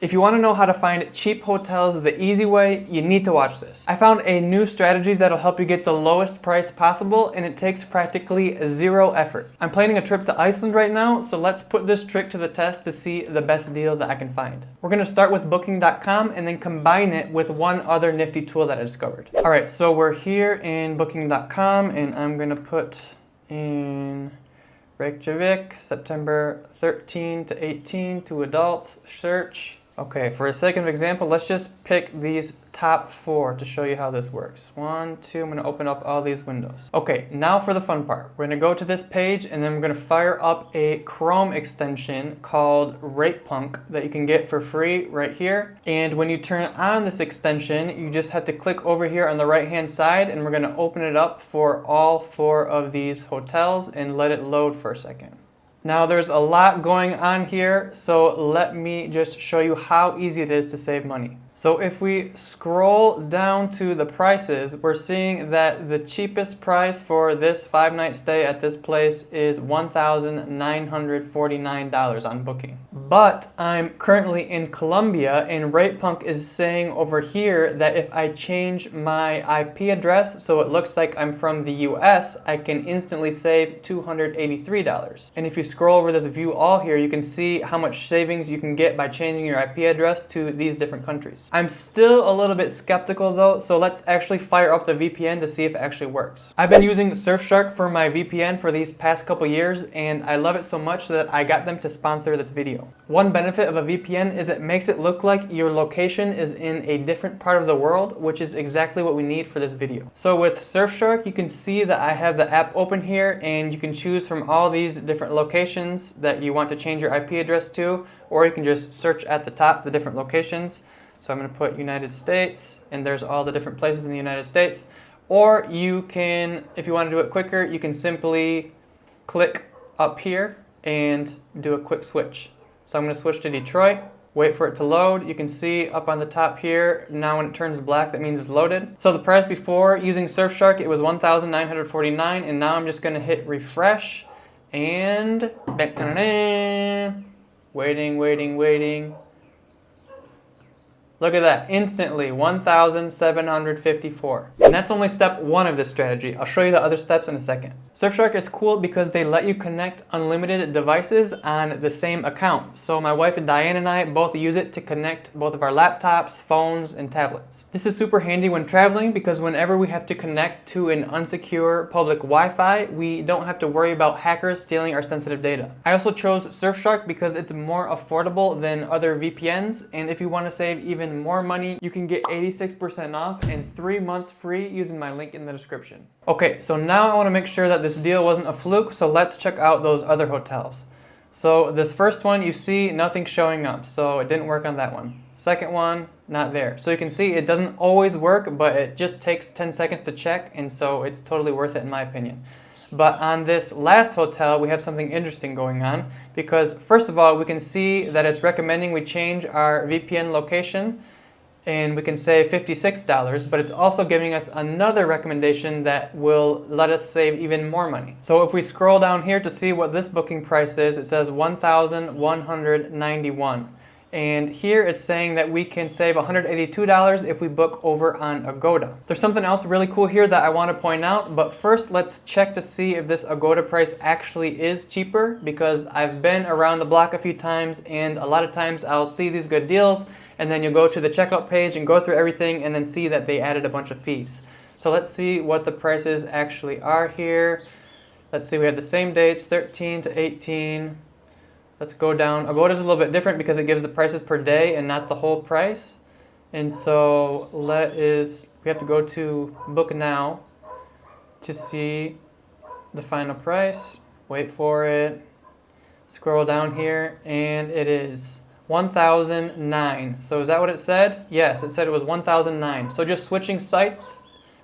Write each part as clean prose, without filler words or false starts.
If you want to know how to find cheap hotels the easy way, you need to watch this. I found a new strategy that'll help you get the lowest price possible, and it takes practically zero effort. I'm planning a trip to Iceland right now, so let's put this trick to the test to see the best deal that I can find. We're going to start with booking.com and then combine it with one other nifty tool that I discovered. Alright, so we're here in booking.com and I'm going to put in Reykjavik, September 13 to 18, 2 adults, search. Okay, for the sake of example, let's just pick these top 4 to show you how this works. 1, 2, I'm going to open up all these windows. Okay, now for the fun part. We're going to go to this page and then we're going to fire up a Chrome extension called RatePunk that you can get for free right here. And when you turn on this extension, you just have to click over here on the right hand side and we're going to open it up for all 4 of these hotels and let it load for a second. Now there's a lot going on here, so let me just show you how easy it is to save money. So if we scroll down to the prices, we're seeing that the cheapest price for this 5-night stay at this place is $1,949 on Booking. But I'm currently in Colombia and RatePunk is saying over here that if I change my IP address so it looks like I'm from the US, I can instantly save $283. And if you scroll over this view all here, you can see how much savings you can get by changing your IP address to these different countries. I'm still a little bit skeptical though, so let's actually fire up the VPN to see if it actually works. I've been using Surfshark for my VPN for these past couple years and I love it so much that I got them to sponsor this video. One benefit of a VPN is it makes it look like your location is in a different part of the world, which is exactly what we need for this video. So with Surfshark, you can see that I have the app open here and you can choose from all these different locations that you want to change your IP address to, or you can just search at the top the different locations. So I'm going to put United States, and there's all the different places in the United States. Or you can, if you want to do it quicker, you can simply click up here and do a quick switch. So I'm going to switch to Detroit, wait for it to load. You can see up on the top here, now when it turns black, that means it's loaded. So the price before using Surfshark, it was $1,949, and now I'm just going to hit refresh, and waiting. Look at that, instantly 1,754. And that's only step 1 of this strategy. I'll show you the other steps in a second. Surfshark is cool because they let you connect unlimited devices on the same account. So my wife and Diane and I both use it to connect both of our laptops, phones, and tablets. This is super handy when traveling because whenever we have to connect to an unsecure public Wi-Fi, we don't have to worry about hackers stealing our sensitive data. I also chose Surfshark because it's more affordable than other VPNs, and if you want to save even more money, you can get 86% off and 3 months free using my link in the description. Okay, so now I want to make sure that this deal wasn't a fluke, so let's check out those other hotels. So this first one, you see nothing showing up, so it didn't work on that one. Second one, not there. So you can see it doesn't always work, but it just takes 10 seconds to check, and so it's totally worth it in my opinion. But on this last hotel, we have something interesting going on because first of all, we can see that it's recommending we change our VPN location and we can save $56, but it's also giving us another recommendation that will let us save even more money. So if we scroll down here to see what this booking price is, it says $1,191. And here it's saying that we can save $182 if we book over on Agoda. There's something else really cool here that I want to point out, but first let's check to see if this Agoda price actually is cheaper, because I've been around the block a few times and a lot of times I'll see these good deals and then you'll go to the checkout page and go through everything and then see that they added a bunch of fees. So let's see what the prices actually are here. Let's see, we have the same dates, 13 to 18. Let's go down. Agoda is a little bit different because it gives the prices per day and not the whole price. And so we have to go to Book Now to see the final price. Wait for it. Scroll down here and it is 1,009. So is that what it said? Yes, it said it was 1,009. So just switching sites,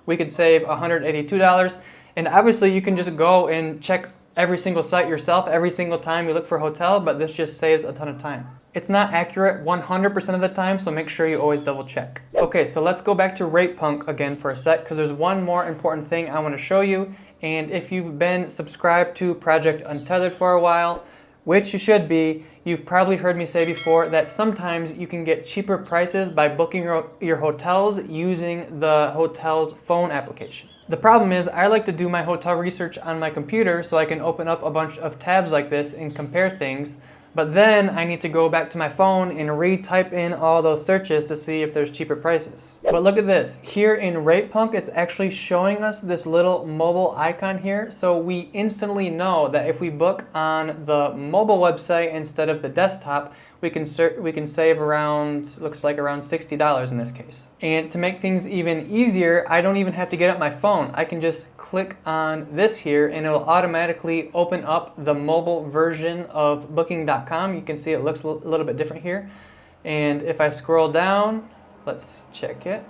we could save $182. And obviously you can just go and check every single site yourself every single time you look for a hotel, but this just saves a ton of time. It's not accurate 100% of the time, so make sure you always double check. Okay, so let's go back to RatePunk again for a sec, because there's one more important thing I want to show you. And if you've been subscribed to Project Untethered for a while, which you should be. You've probably heard me say before that sometimes you can get cheaper prices by booking your hotels using the hotel's phone application. The problem is I like to do my hotel research on my computer so I can open up a bunch of tabs like this and compare things, but then I need to go back to my phone and re-type in all those searches to see if there's cheaper prices. But look at this. Here in RatePunk, it's actually showing us this little mobile icon here, so we instantly know that if we book on the mobile website instead of the desktop, we can save around, looks like around $60 in this case. And to make things even easier, I don't even have to get up my phone. I can just click on this here and it'll automatically open up the mobile version of booking.com. You can see it looks a little bit different here. And if I scroll down, let's check it.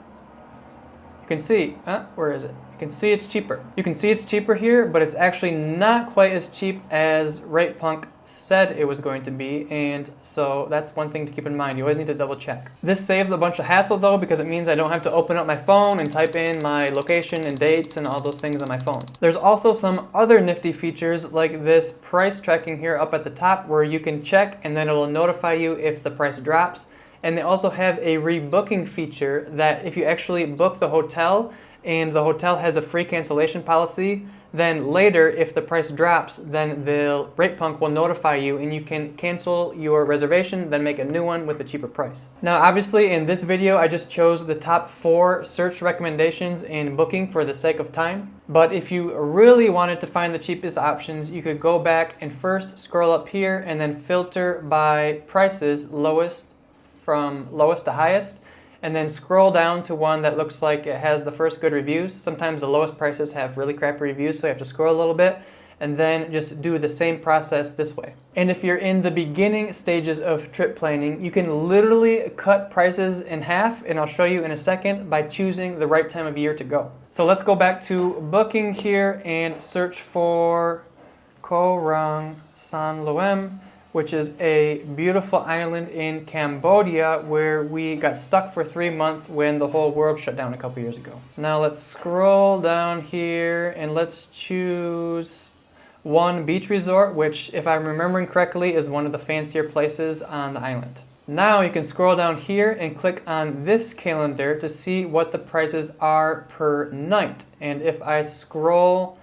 You can see, where is it? You can see it's cheaper. You can see it's cheaper here, but it's actually not quite as cheap as RatePunk said it was going to be, and so that's one thing to keep in mind. You always need to double check. This saves a bunch of hassle though, because it means I don't have to open up my phone and type in my location and dates and all those things on my phone. There's also some other nifty features like this price tracking here up at the top where you can check and then it'll notify you if the price drops. And they also have a rebooking feature that if you actually book the hotel and the hotel has a free cancellation policy, then later if the price drops, then the RatePunk will notify you and you can cancel your reservation, then make a new one with a cheaper price. Now obviously in this video I just chose the top 4 search recommendations in Booking for the sake of time. But if you really wanted to find the cheapest options, you could go back and first scroll up here and then filter by prices, from lowest to highest, and then scroll down to one that looks like it has the first good reviews. Sometimes the lowest prices have really crappy reviews, so you have to scroll a little bit, and then just do the same process this way. And if you're in the beginning stages of trip planning, you can literally cut prices in half, and I'll show you in a second, by choosing the right time of year to go. So let's go back to Booking here and search for Koh Rang San Loem, which is a beautiful island in Cambodia where we got stuck for 3 months when the whole world shut down a couple years ago. Now let's scroll down here and let's choose One Beach Resort, which if I'm remembering correctly is one of the fancier places on the island. Now you can scroll down here and click on this calendar to see what the prices are per night. And if I scroll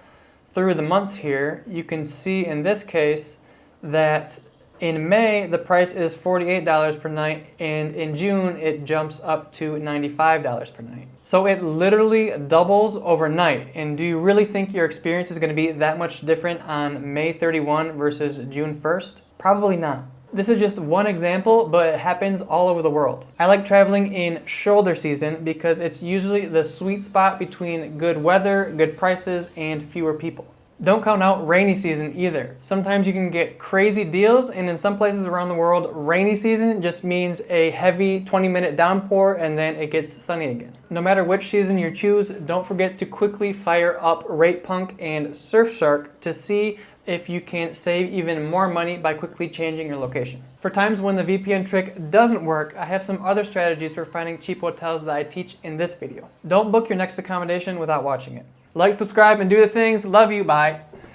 through the months here, you can see in this case that in May, the price is $48 per night, and in June, it jumps up to $95 per night. So it literally doubles overnight. And do you really think your experience is going to be that much different on May 31 versus June 1st? Probably not. This is just one example, but it happens all over the world. I like traveling in shoulder season because it's usually the sweet spot between good weather, good prices, and fewer people. Don't count out rainy season either. Sometimes you can get crazy deals, and in some places around the world, rainy season just means a heavy 20-minute downpour and then it gets sunny again. No matter which season you choose, don't forget to quickly fire up RatePunk and Surfshark to see if you can save even more money by quickly changing your location. For times when the VPN trick doesn't work, I have some other strategies for finding cheap hotels that I teach in this video. Don't book your next accommodation without watching it. Like, subscribe, and do the things. Love you. Bye.